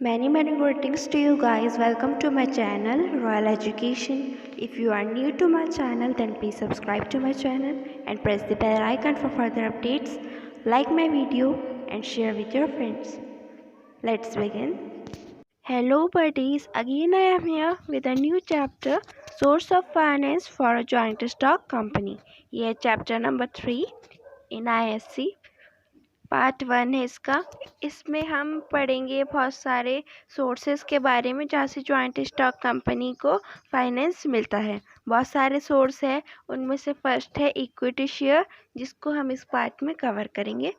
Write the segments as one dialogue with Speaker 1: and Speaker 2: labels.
Speaker 1: Many greetings to you guys. Welcome to my channel Royal Education. If you are new to my channel, then please subscribe to my channel and press the bell icon for further updates. Like my video and share with your friends. Let's begin. Hello buddies, again I am here with a new chapter, Source of Finance for a Joint Stock Company. ये है chapter number 3 in ISC. Part 1 है इसका। इसमें हम पढ़ेंगे बहुत सारे sources के बारे में जहाँ से जॉइंट स्टॉक कंपनी को फाइनेंस मिलता है। बहुत सारे सोर्स है, उनमें से फर्स्ट है इक्विटी शेयर, जिसको हम इस पार्ट में कवर करेंगे।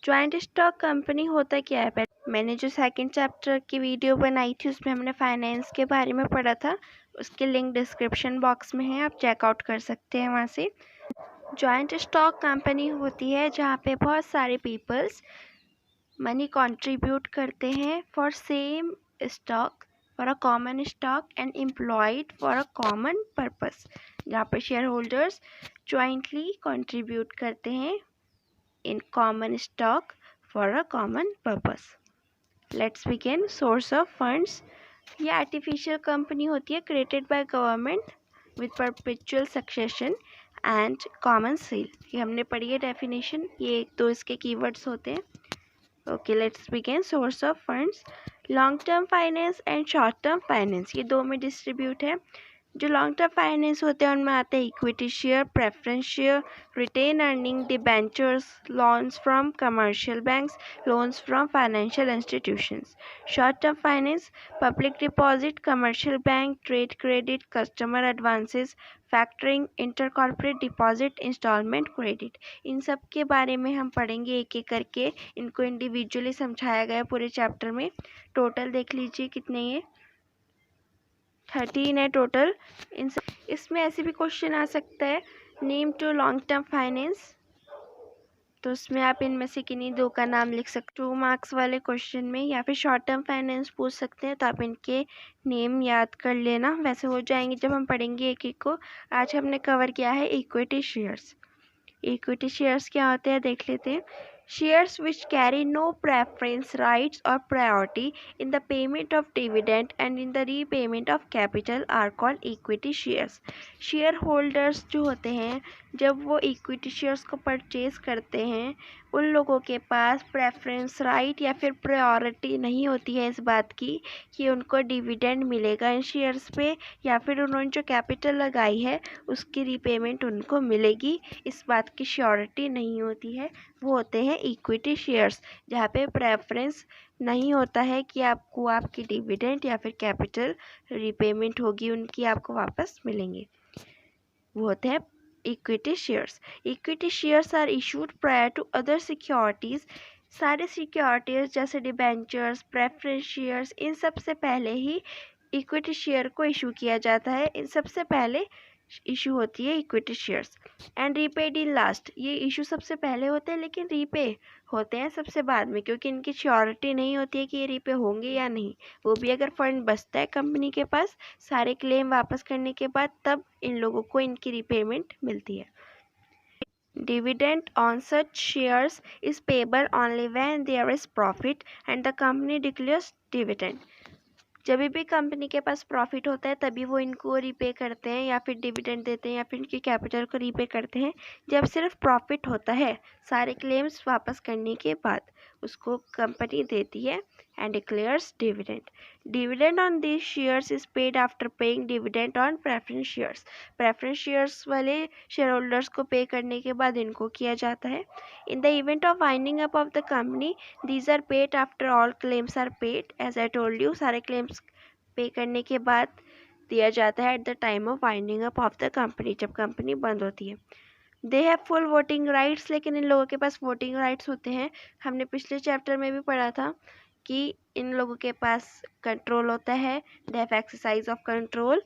Speaker 1: जॉइंट स्टॉक कंपनी होता क्या है? मैंने जो सेकंड चैप्टर की वीडियो बनाई थी उसमें हमने फाइनेंस के बारे में पढ़ा था, उसके लिंक डिस्क्रिप्शन बॉक्स में है, आप चेकआउट कर सकते हैं वहाँ से। जॉइंट स्टॉक कंपनी होती है जहाँ पे बहुत सारे पीपल्स मनी कंट्रीब्यूट करते हैं for same stock, for a common stock and employed for a common purpose, जहाँ पे शेयर होल्डर्स जॉइंटली कंट्रीब्यूट करते हैं in common stock for a common purpose. Let's begin. Source of funds, ये artificial company होती है created by government with perpetual succession and common seal. ये हमने पढ़ी है डेफिनेशन, ये एक तो इसके कीवर्ड्स होते हैं। Okay, let's begin. Source of funds, long term finance and short term finance, ये दो में डिस्ट्रीब्यूट है। जो लॉन्ग टर्म फाइनेंस होते हैं उनमें आते हैं equity share, preference share, retained earning, debentures, loans from commercial banks, loans from financial institutions. Short term finance, public deposit, commercial bank, trade credit, customer advances, factoring, inter corporate deposit, instalment credit. इन सब के बारे में हम पढ़ेंगे एक एक करके, इनको इंडिविजुअली समझाया गया पूरे चैप्टर में। टोटल देख लीजिए कितने ये 13 है टोटल। इसमें ऐसे भी क्वेश्चन आ सकता है, name two long term finance, तो उसमें आप इनमें से किन्हीं दो का नाम लिख सकते हो 2 मार्क्स वाले क्वेश्चन में, या फिर शॉर्ट टर्म फाइनेंस पूछ सकते हैं, तो आप इनके नेम याद कर लेना, वैसे हो जाएंगे जब हम पढ़ेंगे एक एक को। आज हमने कवर किया है इक्विटी शेयर्स। इक्विटी शेयर्स क्या होते हैं देख लेते हैं। Shares which carry no preference rights or priority in the payment of dividend and in the repayment of capital are called equity shares. Share holders जो होते हैं जब वो इक्विटी शेयर्स को परचेज करते हैं, उन लोगों के पास प्रेफरेंस राइट या फिर प्रायोरिटी नहीं होती है इस बात की कि उनको डिविडेंड मिलेगा इन शेयर्स पे, या फिर उन्होंने जो कैपिटल लगाई है उसकी रीपेमेंट उनको मिलेगी, इस बात की श्योरिटी नहीं होती है। वो होते हैं इक्विटी शेयर्स, जहाँ पे प्रेफरेंस नहीं होता है कि आपको आपकी डिविडेंड या फिर कैपिटल रीपेमेंट होगी, उनकी आपको वापस मिलेंगे। वो होते हैं equity shares. Equity shares are issued prior to other securities. सारे सिक्योरिटीज़ जैसे डिबेंचर्स, प्रेफरेंस शेयर्स, इन सब से पहले ही इक्विटी शेयर को इशू किया जाता है। इन सबसे पहले इशू होती है equity shares. And repaid in last, ये इशू सबसे पहले होते हैं लेकिन रीपे होते हैं सबसे बाद में, क्योंकि इनकी श्योरिटी नहीं होती है कि ये रीपे होंगे या नहीं। वो भी अगर फंड बचता है कंपनी के पास सारे क्लेम वापस करने के बाद, तब इन लोगों को इनकी रीपेमेंट मिलती है। Dividend on such shares is payable only when there is profit and the company declares dividend. जब भी कंपनी के पास प्रॉफिट होता है तभी वो इनको रीपे करते हैं या फिर डिविडेंड देते हैं या फिर इनकी कैपिटल को रीपे करते हैं। जब सिर्फ प्रॉफिट होता है सारे क्लेम्स वापस करने के बाद, उसको कंपनी देती है and declares dividend. Dividend on this shares is paid after paying dividend on preference shares. Preference shares वाले शेयर होल्डर्स को पे करने के बाद इनको किया जाता है। In the event of winding up of the company these are paid after all claims are paid. As I told you, सारे क्लेम्स पे करने के बाद दिया जाता है at the time of winding up of the company, जब company बंद होती है। They have full voting rights, लेकिन इन लोगों के पास वोटिंग राइट्स होते हैं। हमने पिछले चैप्टर में भी पढ़ा था कि इन लोगों के पास कंट्रोल होता है, they have exercise of control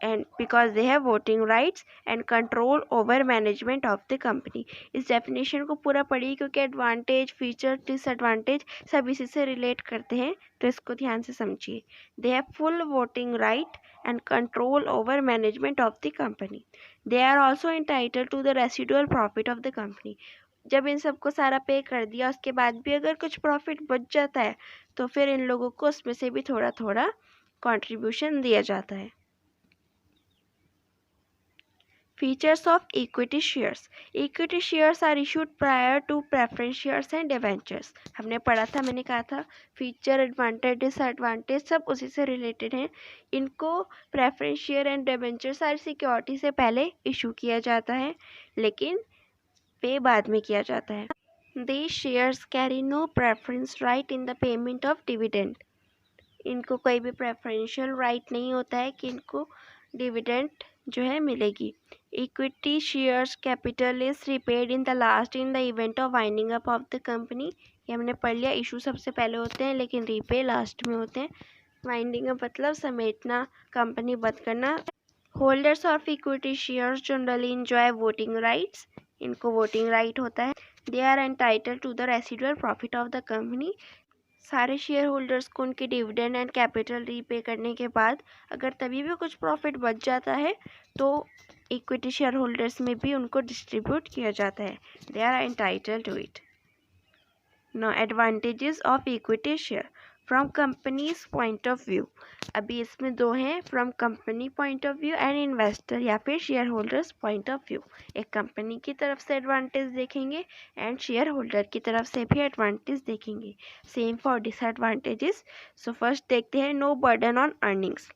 Speaker 1: and because they have voting rights and control over management of the company। इस डेफिनेशन को पूरा पढ़िए क्योंकि एडवांटेज, फीचर, डिसएडवांटेज सब इसी से रिलेट करते हैं, तो इसको ध्यान से समझिए। They have full voting right and control over management of the company. They are also entitled to the residual profit of the company। जब इन सबको सारा पे कर दिया उसके बाद भी अगर कुछ प्रॉफिट बच जाता है तो फिर इन लोगों को उसमें से भी थोड़ा थोड़ा कंट्रीब्यूशन दिया जाता है। Features of equity shares. Equity shares are issued prior to preference shares and debentures. हमने पढ़ा था, मैंने कहा था फीचर, एडवांटेज, डिसएडवांटेज सब उसी से रिलेटेड हैं। इनको प्रेफरेंस शेयर एंड डिबेंचर सारी सिक्योरिटी से पहले इशू किया जाता है, लेकिन पे बाद में किया जाता है। These shares carry no preference right in the payment of dividend. इनको कोई भी प्रेफरेंशियल राइट नहीं होता है कि इनको डिविडेंड जो है मिलेगी। Equity shares capital is repaid in the last in the event of winding up of the company. ये हमने पढ़ लिया, इशू सबसे पहले होते हैं लेकिन रीपे लास्ट में होते हैं। वाइंडिंग अप मतलब समेटना, कंपनी बंद करना। Holders of equity shares generally enjoy voting rights. इनको वोटिंग राइट होता है। They are entitled to the residual profit of the company. सारे शेयर होल्डर्स को उनके डिविडेंड एंड कैपिटल रीपे करने के बाद अगर तभी भी कुछ प्रॉफिट बच जाता है तो इक्विटी शेयर होल्डर्स में भी उनको डिस्ट्रीब्यूट किया जाता है। They are entitled to it. No advantages of equity share from companies point of view. अभी इसमें दो हैं, from company point of view and investor या फिर share holders point of view. एक कंपनी की तरफ से एडवांटेज देखेंगे एंड शेयर होल्डर की तरफ से भी एडवांटेज देखेंगे। Same for disadvantages. So first देखते हैं no burden on earnings.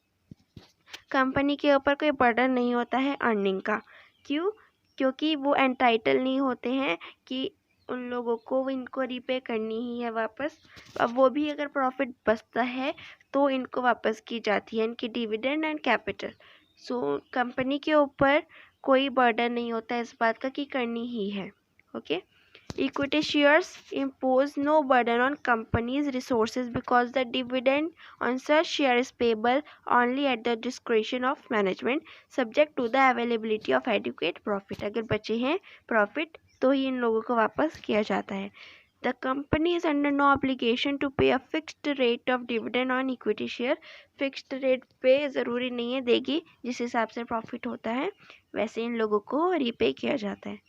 Speaker 1: Company के ऊपर कोई बर्डन नहीं होता है अर्निंग का। क्यों? क्योंकि वो एंटाइटल नहीं होते हैं कि उन लोगों को इनको रीपे करनी ही है वापस। अब वो भी अगर प्रॉफिट बचता है तो इनको वापस की जाती है, इनकी dividend and capital. So company के ऊपर कोई बर्डन नहीं होता है इस बात का कि करनी ही है। Okay. Equity shares impose no burden on company's resources because the dividend on such share is payable only at the discretion of management, subject to the availability of adequate profit. अगर बचे हैं प्रॉफिट तो ही इन लोगों को वापस किया जाता है। The company is under no obligation to pay a fixed rate of dividend on equity share. Fixed rate पे ज़रूरी नहीं है देगी, जिस हिसाब से प्रॉफिट होता है वैसे इन लोगों को रीपे किया जाता है।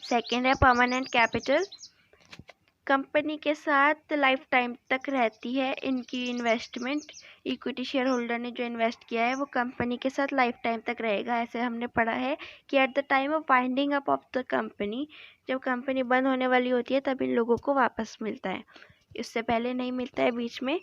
Speaker 1: सेकेंड है परमानेंट कैपिटल। कंपनी के साथ लाइफ टाइम तक रहती है इनकी इन्वेस्टमेंट। इक्विटी शेयर होल्डर ने जो इन्वेस्ट किया है वो कंपनी के साथ लाइफ टाइम तक रहेगा। ऐसे हमने पढ़ा है कि eight the time of winding up of the company, जब कंपनी बंद होने वाली होती है तब इन लोगों को वापस मिलता है, इससे पहले नहीं मिलता है बीच में।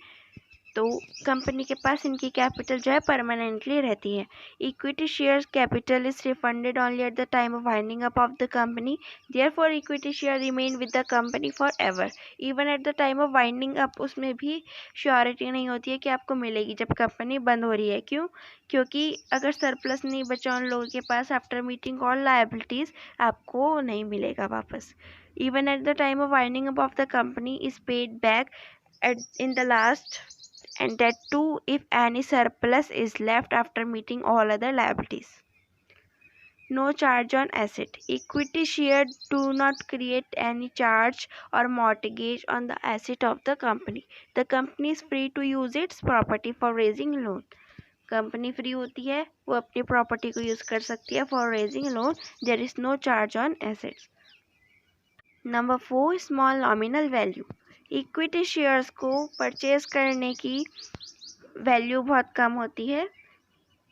Speaker 1: तो कंपनी के पास इनकी कैपिटल जो है परमानेंटली रहती है। Equity share capital is refunded only eight the time of winding up of the company, therefore equity share remain with the company for ever. Even at the time of winding up उसमें भी surety नहीं होती है कि आपको मिलेगी जब company बंद हो रही है। क्यों? क्योंकि अगर सरप्लस नहीं बचा उन लोगों के पास आफ्टर मीटिंग ऑल लायबिलिटीज, आपको नहीं मिलेगा वापस। Even at the time of winding up of the company is paid back in the last, and that too if any surplus is left after meeting all other liabilities. No charge on asset. Equity share do not create any charge or mortgage on the asset of the company. The company is free to use its property for raising loan. Company free होती है, वो अपनी property को use कर सकती है for raising loan. There is no charge on assets. Number 4 small nominal value. Equity shares को purchase करने की वैल्यू बहुत कम होती है,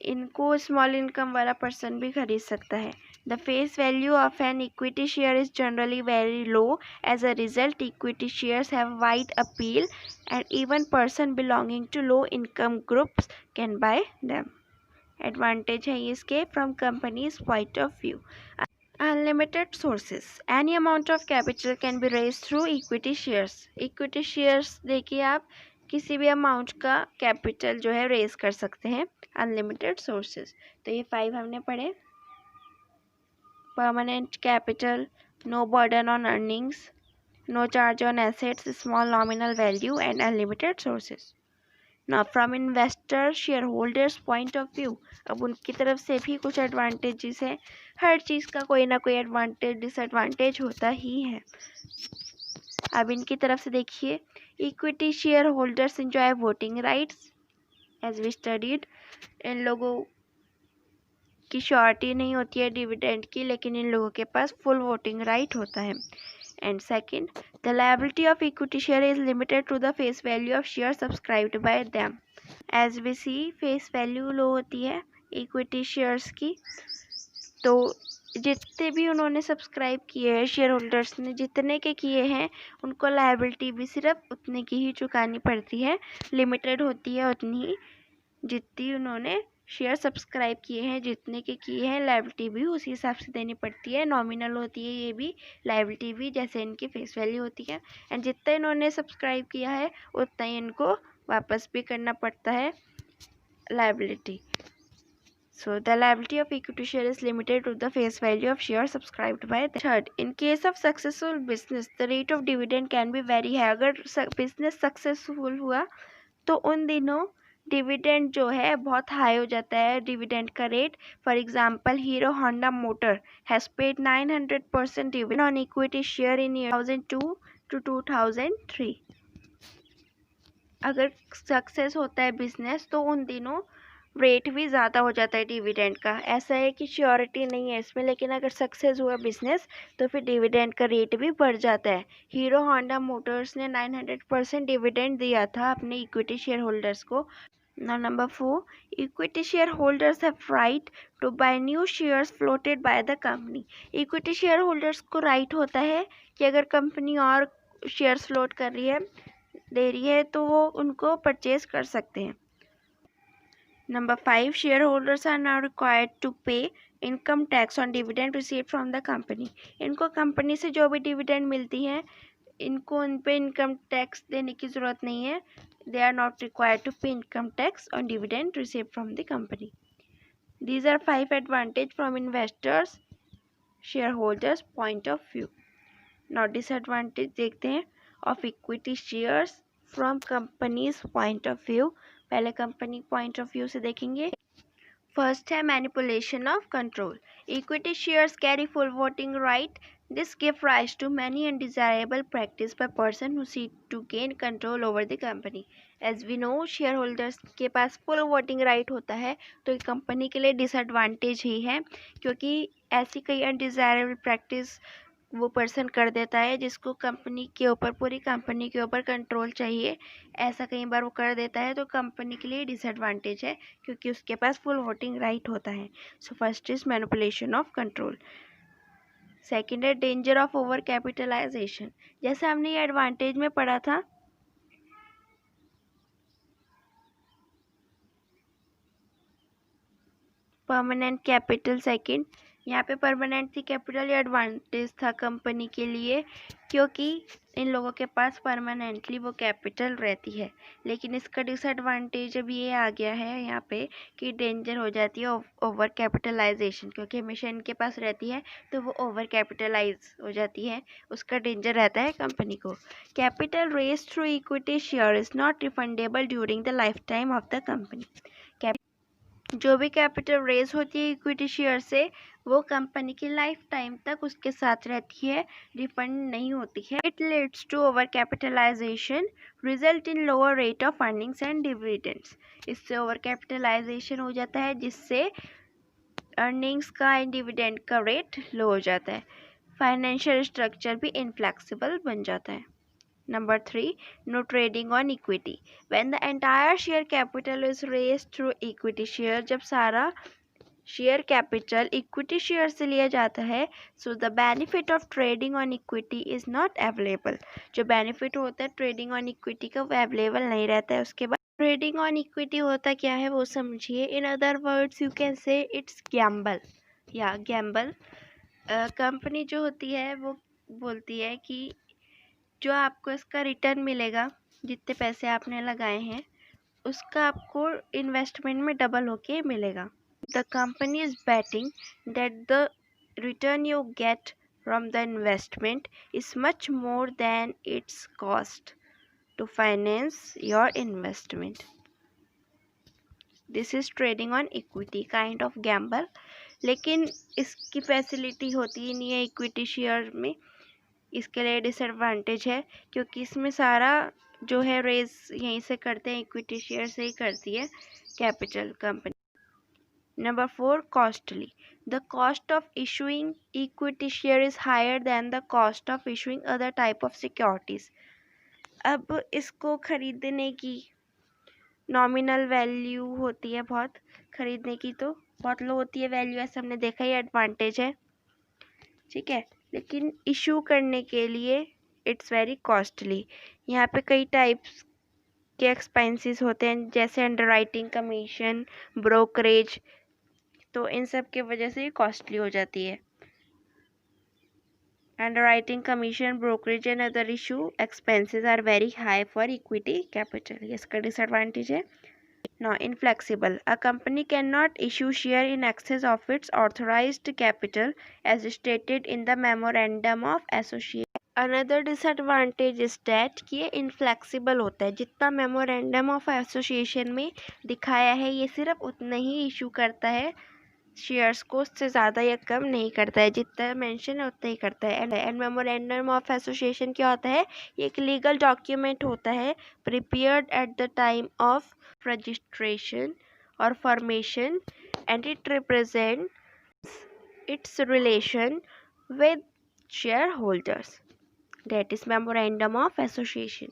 Speaker 1: इनको स्मॉल इनकम वाला पर्सन भी खरीद सकता है। The face value of an equity share is generally very low. As a result equity shares have wide appeal and even person belonging to low income groups can buy them. Advantage है इसके from companies point of view. Unlimited sources. Any amount of capital can be raised through equity shares. Equity shares देखिए आप किसी भी amount का capital जो है raise कर सकते हैं। अनलिमिटेड सोर्सेज, तो ये 5 हमने पढ़े। Permanent capital, no burden on earnings, no charge on assets, small nominal value and unlimited sources. ना from investor share holders point of view, अब उनकी तरफ से भी कुछ एडवांटेजेस हैं। हर चीज़ का कोई ना कोई एडवांटेज डिसएडवांटेज होता ही है। अब इनकी तरफ से देखिए, equity share holders enjoy voting rights as we studied. इन लोगों की श्योरिटी नहीं होती है डिविडेंड की, लेकिन इन लोगों के पास फुल वोटिंग राइट होता है। And second, the liability of equity share is limited to the face value of share subscribed by them. As we see, face value low होती है इक्विटी शेयर्स की, तो जितने भी उन्होंने सब्सक्राइब किए हैं, शेयर होल्डर्स ने जितने के किए हैं, उनको लायबिलिटी भी सिर्फ उतने की ही चुकानी पड़ती है, लिमिटेड होती है उतनी ही जितनी उन्होंने शेयर सब्सक्राइब किए हैं, जितने के किए हैं, लायबिलिटी भी उसी हिसाब से देनी पड़ती है। नॉमिनल होती है ये भी, लायबिलिटी भी, जैसे इनकी फेस वैल्यू होती है। एंड जितना इन्होंने सब्सक्राइब किया है उतना ही इनको वापस भी करना पड़ता है liability. So the liability of equity share is limited to the face value of share subscribed by the third. In case of successful business, the rate of dividend can be very high. अगर business successful हुआ तो उन दिनों dividend जो है बहुत high हो जाता है, डिविडेंड का rate. For example, hero Honda motor has paid 900% dividend on equity share in 2002 to 2003। अगर सक्सेस होता है बिजनेस तो उन दिनों रेट भी ज़्यादा हो जाता है डिविडेंड का। ऐसा है कि श्योरिटी नहीं है इसमें, लेकिन अगर सक्सेस हुआ बिजनेस तो फिर डिविडेंड का रेट भी बढ़ जाता है। हीरो होंडा मोटर्स ने 900% डिविडेंड दिया था अपने इक्विटी शेयर होल्डर्स को। Now number 4, equity shareholders have right to buy new shares floated by the company. Equity shareholders को right होता है कि अगर कंपनी और शेयर्स फ्लोट कर रही है, दे रही है, तो वो उनको परचेज कर सकते हैं। Number 5, shareholders are now required to pay income tax on dividend received from the company. इनको कंपनी से जो भी डिविडेंड मिलती है, इनको उन पे इनकम टैक्स देने की ज़रूरत नहीं है। They are not required to pay income tax on dividend received from the company. These are 5 advantages from investors, shareholders point of view. Now disadvantage देखते हैं of equity shares from company's point of view. पहले company point of view से देखेंगे। First है manipulation of control. Equity shares carry full voting right. This gives rise to many undesirable practice by person who seek to gain control over the company. As we know, shareholders के पास full voting right होता है, तो company के लिए disadvantage ही है, क्योंकि ऐसी कई undesirable practice वो पर्सन कर देता है जिसको कंपनी के ऊपर, पूरी कंपनी के ऊपर कंट्रोल चाहिए। ऐसा कई बार वो कर देता है, तो कंपनी के लिए डिसएडवांटेज है, क्योंकि उसके पास फुल वोटिंग राइट होता है। So first is manipulation of control. Second है डेंजर ऑफ ओवर कैपिटलाइजेशन। जैसे हमने ये एडवांटेज में पढ़ा था, परमानेंट कैपिटल सेकंड, यहाँ पे परमानेंट थी कैपिटल, ये एडवांटेज था कंपनी के लिए, क्योंकि इन लोगों के पास परमानेंटली वो कैपिटल रहती है। लेकिन इसका डिसएडवांटेज अब ये आ गया है यहाँ पे कि डेंजर हो जाती है ओवर कैपिटलाइजेशन, क्योंकि हमेशा इनके पास रहती है तो वो ओवर कैपिटलाइज हो जाती है, उसका डेंजर रहता है कंपनी को। Capital raise through equity share is not refundable during the life time of the company. जो भी कैपिटल रेज होती है इक्विटी शेयर से, वो कंपनी की लाइफ टाइम तक उसके साथ रहती है, रिफंड नहीं होती है। It leads to over capitalization, result in lower rate of earnings and dividends. इससे ओवर कैपिटलाइजेशन हो जाता है, जिससे अर्निंग्स का एंड डिविडेंड का रेट लो हो जाता है। फाइनेंशियल स्ट्रक्चर भी इनफ्लेक्सिबल बन जाता है। Number 3, no trading on equity. When the entire share capital is raised through equity share, जब सारा शेयर कैपिटल इक्विटी शेयर से लिया जाता है, so the benefit of trading on equity is not available. जो बेनिफिट होता है ट्रेडिंग ऑन इक्विटी का, वो अवेलेबल नहीं रहता है। उसके बाद ट्रेडिंग ऑन इक्विटी होता क्या है वो समझिए। In other words you can say it's Gamble, या गैम्बल। कंपनी जो होती है वो बोलती है कि जो आपको इसका रिटर्न मिलेगा, जितने पैसे आपने लगाए हैं उसका आपको इन्वेस्टमेंट में डबल होके मिलेगा। The company is betting that the return you get from the investment is much more than its cost to finance your investment. This is trading on equity, kind of gamble. लेकिन इसकी facility होती ही नहीं है equity share में, इसके लिए disadvantage है, क्योंकि इसमें सारा जो है रेज यहीं से करते हैं, इक्विटी शेयर से ही करती है capital company. Number 4, costly. The cost of issuing equity share is higher than the cost of issuing other type of securities. अब इसको खरीदने की नॉमिनल वैल्यू होती है बहुत, खरीदने की तो बहुत लो होती है वैल्यू, ऐसा हमने देखा ही एडवांटेज है, ठीक है। लेकिन इशू करने के लिए इट्स वेरी कॉस्टली। यहाँ पे कई टाइप्स के एक्सपेंसेस होते हैं, जैसे अंडरराइटिंग कमीशन, ब्रोकरेज, तो इन सब के वजह से ये कॉस्टली हो जाती है। Underwriting commission, brokerage and other issue expenses are very high for equity capital, ये इसका डिसएडवांटेज है। Now, inflexible. A company cannot issue share in excess of its authorized capital as stated in the memorandum of association. Another disadvantage is that कि ये inflexible होता है। जितना memorandum of association में दिखाया है ये सिर्फ उतना ही इशू करता है शेयर्स को, उससे ज़्यादा या कम नहीं करता है, जितना मेंशन है उतना ही करता है। एंड मेमोरेंडम ऑफ एसोसिएशन क्या होता है? ये एक लीगल डॉक्यूमेंट होता है prepared eight the time of registration or formation, and it represents its relation with shareholders, that is memorandum of association.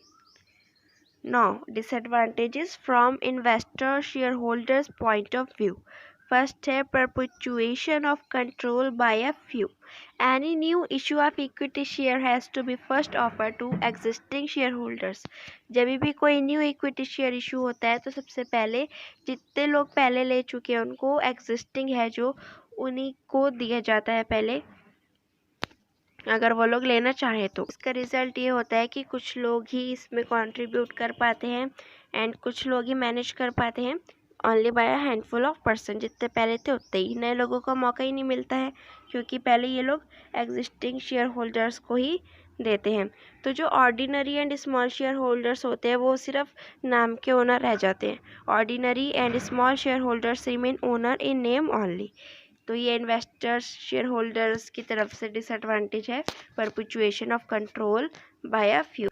Speaker 1: Now, disadvantages from investor shareholders point of view. First है perpetuation of control by a few. Any new issue of equity share has to be first offered to existing shareholders. जब भी कोई new equity share issue होता है तो सबसे पहले जितने लोग पहले ले चुके हैं उनको, एग्जिस्टिंग है जो, उन्हीं को दिया जाता है पहले, अगर वो लोग लेना चाहें तो। इसका रिज़ल्ट ये होता है कि कुछ लोग ही इसमें कंट्रीब्यूट कर पाते हैं एंड कुछ लोग ही मैनेज कर पाते हैं, only by a handful of person. जितने पहले थे उतने ही, नए लोगों को मौका ही नहीं मिलता है क्योंकि पहले ये लोग एग्जिस्टिंग शेयर होल्डर्स को ही देते हैं। तो जो ordinary and small share holders होते हैं वो सिर्फ नाम के ओनर रह जाते हैं। Ordinary and small share holders remain owner in name only. तो ये इन्वेस्टर्स शेयर होल्डर्स की तरफ से डिसएडवांटेज है, perpetuation of control by a few.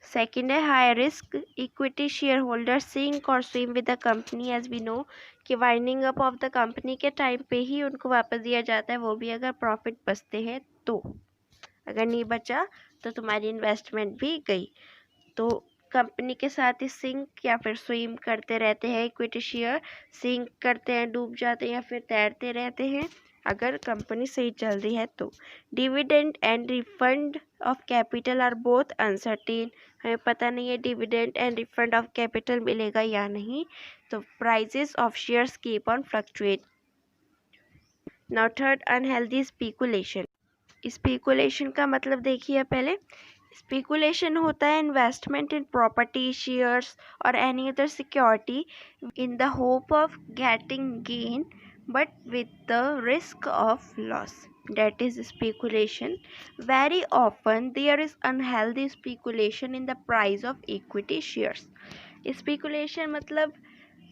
Speaker 1: Second है high risk, equity share holder sink और swim with the company, as we know कि winding up of the company के टाइम पे ही उनको वापस दिया जाता है, वो भी अगर प्रॉफिट बचते हैं तो। अगर नहीं बचा तो तुम्हारी इन्वेस्टमेंट भी गई। तो कंपनी के साथ ही सिंक या फिर स्विम करते रहते हैं इक्विटी शेयर, सिंक करते हैं, डूब जाते हैं या फिर तैरते रहते हैं अगर कंपनी सही चल रही है तो। Dividend and refund of capital are both uncertain, हमें पता नहीं है dividend and refund of capital मिलेगा या नहीं। तो prices of shares keep on fluctuate. Now third, unhealthy speculation. Speculation का मतलब देखिए पहले, स्पीकुलेशन होता है इन्वेस्टमेंट इन प्रॉपर्टी, शेयर्स और any other security in the hope of getting gain but with the risk of loss, that is speculation. Very often there is unhealthy speculation in the price of equity shares. Speculation मतलब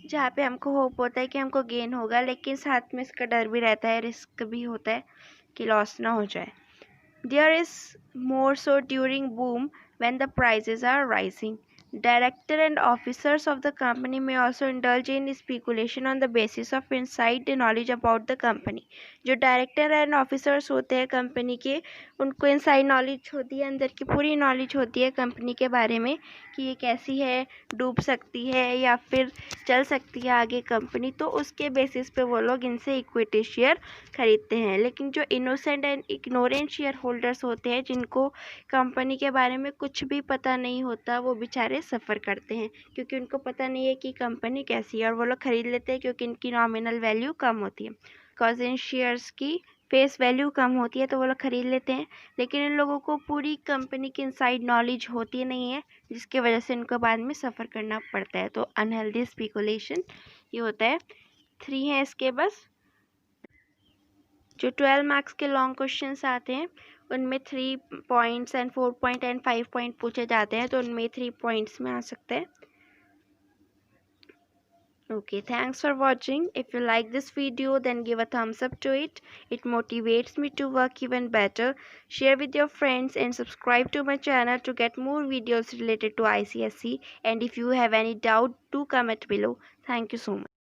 Speaker 1: जहाँ पे हमको hope होता है कि हमको gain होगा लेकिन साथ में इसका डर भी रहता है, रिस्क भी होता है कि लॉस ना हो जाए। There is more so during boom when the prices are rising. Director and officers of the company may also indulge in speculation on the basis of inside knowledge about the company. जो director and officers होते हैं company के, उनको inside knowledge होती है, अंदर की पूरी नॉलेज होती है कंपनी के बारे में कि ये कैसी है, डूब सकती है या फिर चल सकती है आगे कंपनी, तो उसके बेसिस पे वो लोग इनसे इक्विटी शेयर खरीदते हैं। लेकिन जो innocent and ignorant share holders होते हैं जिनको कंपनी के बारे में कुछ भी पता नहीं होता, वो बेचारे सफ़र करते हैं क्योंकि उनको पता नहीं है कि कंपनी कैसी है और वो लोग ख़रीद लेते हैं क्योंकि इनकी नॉमिनल वैल्यू कम होती है। बिकॉज इन शेयर्स की फेस वैल्यू कम होती है तो वो लोग ख़रीद लेते हैं, लेकिन इन लोगों को पूरी कंपनी की इनसाइड नॉलेज होती नहीं है जिसकी वजह से इनको बाद में सफ़र करना पड़ता है। तो अनहेल्दी स्पीकुलेशन ये होता है। 3 है इसके बस। जो 12 मार्क्स के लॉन्ग क्वेश्चंस आते हैं उनमें 3 points and 4 point and 5 point पूछे जाते हैं, तो उनमें 3 पॉइंट्स में आ सकते हैं। Okay, thanks for watching. If you like this video, then give a thumbs up to it. It motivates me to work even better. Share with your friends and subscribe to my channel to get more videos related to ICSE. And if you have any doubt, do comment below. Thank you so much.